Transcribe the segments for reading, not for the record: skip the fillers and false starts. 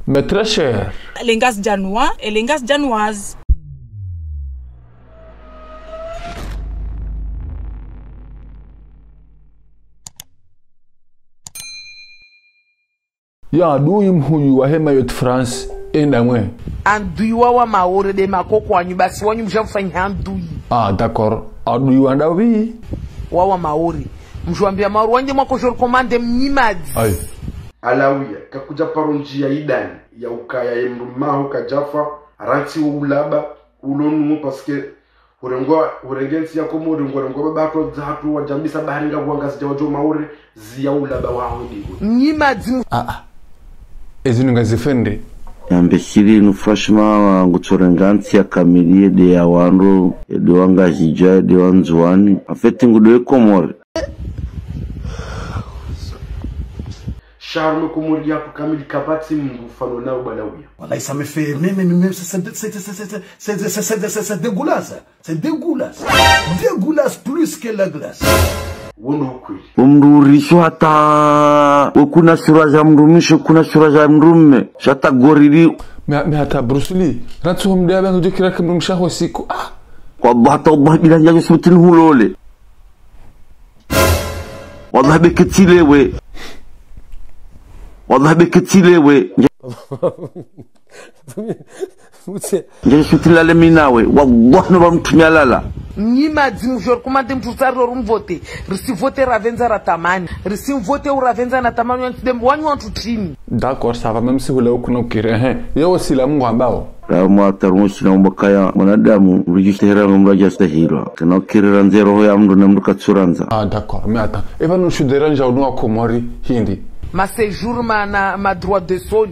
Mais très cher. Lengas Danois et lengas danoises. Ya adui mhuyu wa hema yote France enda mwe. Andui wa maore de makoko wanyu basi wanyu mshamfanya andui. Ah d'accord. Adui wa ndawi. Wa maore. Mshwambia maore wanje mwako komande mnyimazi. Ai. Alawia kakuja paronji ya idani ya ukaya ya mrumaho kajafa aranti wa ulaba ulonu paske urengensi ya komo urengo babato zahatu wa jambisa baharinga kuanga sija wajo maore ziya ulaba wa ndigo mnyimazi. Ezinu ngazifende. Yambeshiri franchement ngutsorengansi ya kamilie de ya wando de wanga jija de wanzwani en fait ngudo Komore. Charme Komore ya kamili kabati mfano nao balawia. Wallahi ça me fait même c'est dégueulasse. C'est dégueulasse. Dégueulasse plus que la glace. Wono ukweli. Umrurisho hata kuna sura za mrumisho kuna sura za mrumme shata goriri Me hata Bruce Lee. Ratsu mdia bangu jikira kumrumshaho siku. Allah bila nyaje sutin hulole. Wallahi beketilewe. Wallahi beketilewe. Nje sutila le minawe wallahi no bamtumya lala. Mnyimazi mjor komande mtusaro rumvote. Risi vote ravenza ratamani. Risi vote uravenza na tamani wanyu wantu chini. D'accord, ça va même si vous l'avez connu kire. Yo aussi la mungu ambao. La mwatarumushi na mbakaya mwanadamu mrijistehera mrajastahira. Kana kirira nzero ya mdu na mdu katsuranza. Ah d'accord, mais attends. Eva nous dérange au noir Komori hindi. Ma séjour ma droit de sol.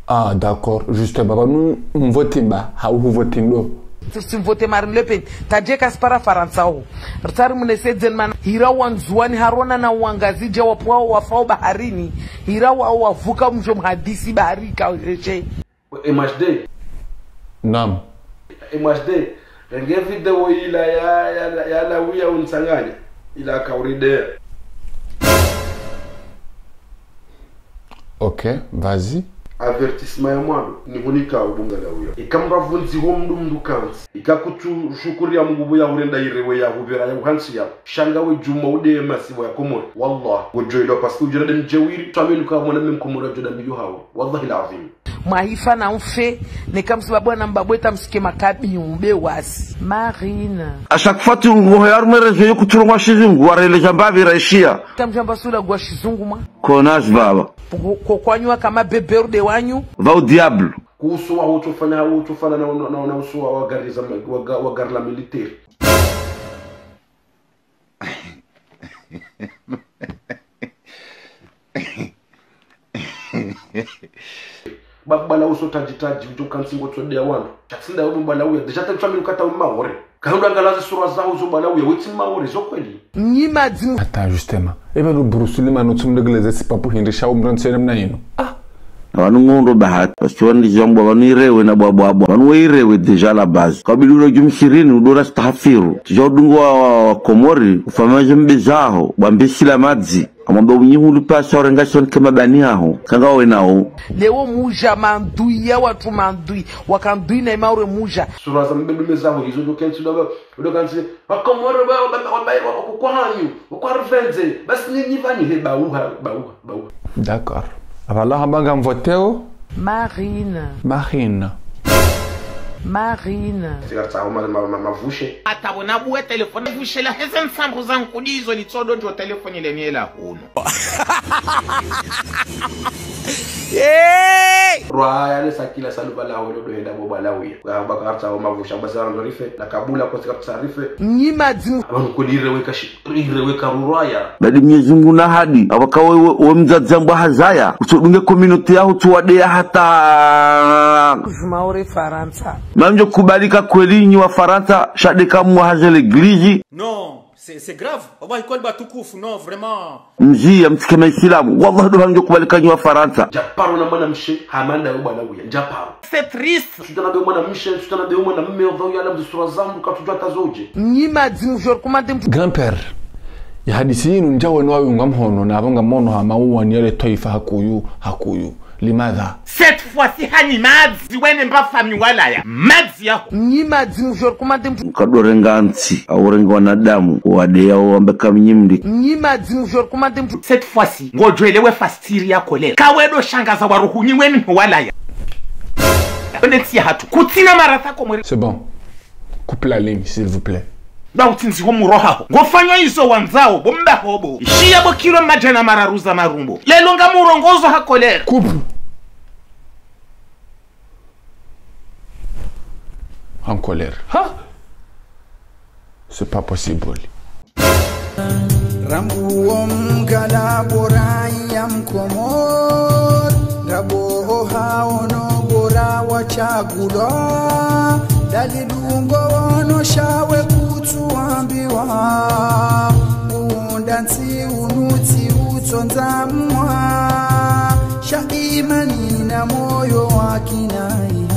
Ah d'accord, juste baba nous vote ba, ha vous vote ndo. Si vote Marine Le Pen taje kaspara Faransao rtari mnesedzen man hira wanzuani harona na uangazija wapwao wafao baharini hira wavuka mjo mhadisi bahari kajeje MHD Naam. MHD renge video ila ya lawia unsanganya ila kauride. OK, vas-y. Avertissement ya mwado ni hunika ubunga lawia ikamra vunzi ho mdu kansi ikakutu shukuri ya mungu ya urenda irewe ya hubera ya uhansi ya shanga we juma ude masibo ya Komore wallah gojoilo paske ujira dem jawiri twamenu ka mwana mem Komore joda mbiyo hawo wallahi alazim maifa na mfe nikamsababu na mbabweta msike makabi umbe wasi Marine A chaque fois tu ngoyar mereje yokuturwa shizungu warele jambavi raishia tamjamba sula gwa shizungu ma konas baba kwanywa kama beberu de wanyu va au diable kuhusu wa utofana na usuwa wa gari za wa gari la militaire bala uso tajitaji utokansingo todea wandu taksinda ubu bala uya deja tamfami ukata maore kahunda ngalaza sura zao zo bala uya weti maore zo kweli mnyimazi. Attends justement. Eva no Bruce Lee manu tumdegeleze sipapu hindisha umransere mnaino. Wanu ngondo bahat parce wandi jambo wanu rewe na bwabwa wanu irewe deja la base kabili uro jumshirini udora stahafiru tijodungwa Komori ufamaje mbezaho bambesila madzi amwamba unyihulu pasa orengation kama bani aho kanga wenao lewo muja mandui ya watu mandui wakandui na imaure muja sura za mbebe zao hizo dokensi do kansi Komore ba kwa hanyu kwa rvenze basi nyivani he bauha. D'accord. Voilà habanga mvoteo Marine. Sigarta mavushe atabona buwe telefone vushe la hezen sambu zangu dizo litsodo njo telefone leniela huno. Raya le sakila saluba la holo do henda boba la wiya kwa bakarta o mavusha basara ndo rife na kabula kwa sikarta rife mnyimazi abantu kodire weka ruraya badi mnyezungu na hadi abakawe wemzadzambwa hazaya utodunge community yaho tuwadea hata kujumaore Faransa mamjo kubalika kwelinyi wa Faransa shadeka mwahaje l'eglise. Non, c'est grave. Wallahi kwa batukufu non vraiment. Mji ya mtikema Islamu wallahi do mamjo kubalika nyi wa Faransa. Japaro na mwana mshe hamanda yo bwana uya Japaro. C'est triste. Tutana be mwana mshe tutana be mwana mme odho yala mzisura zangu katujwa tazoje. mnyimazi mjor komande Grand-père. Ya hadisi yinu njawe nwawe ngamhono na abanga mono ha mauwa ni yale toifa hakuyu. limadha cette fois-ci hani madzi wene mbafami walaya madzi yaho nyimadzi mujor kumande kadorenga ntsi aurenga wanadamu wadea wambeka mnyimdi nyimadzi mujor kumande cette fois-ci ngojwelewe fastiri ya kolera kawedo shangaza waruhunyi wenu walaya onetsi hatu kutina maratha komwe. C'est bon, coupe la ligne s'il vous plaît. Ba utinzi ho murohaho ngofanywa izo wanzao bomba hobo shiya bo kilo majana mararuza marumbo lelo nga murongozo hakolera coupe. En colère. Ha? C'est pas possible. Rambuom galaborayam komor rabo haono bora wachagulo dalilungo wono shawe kutuambiwa undansi unuti utonzamwa shaimani na moyo wakinai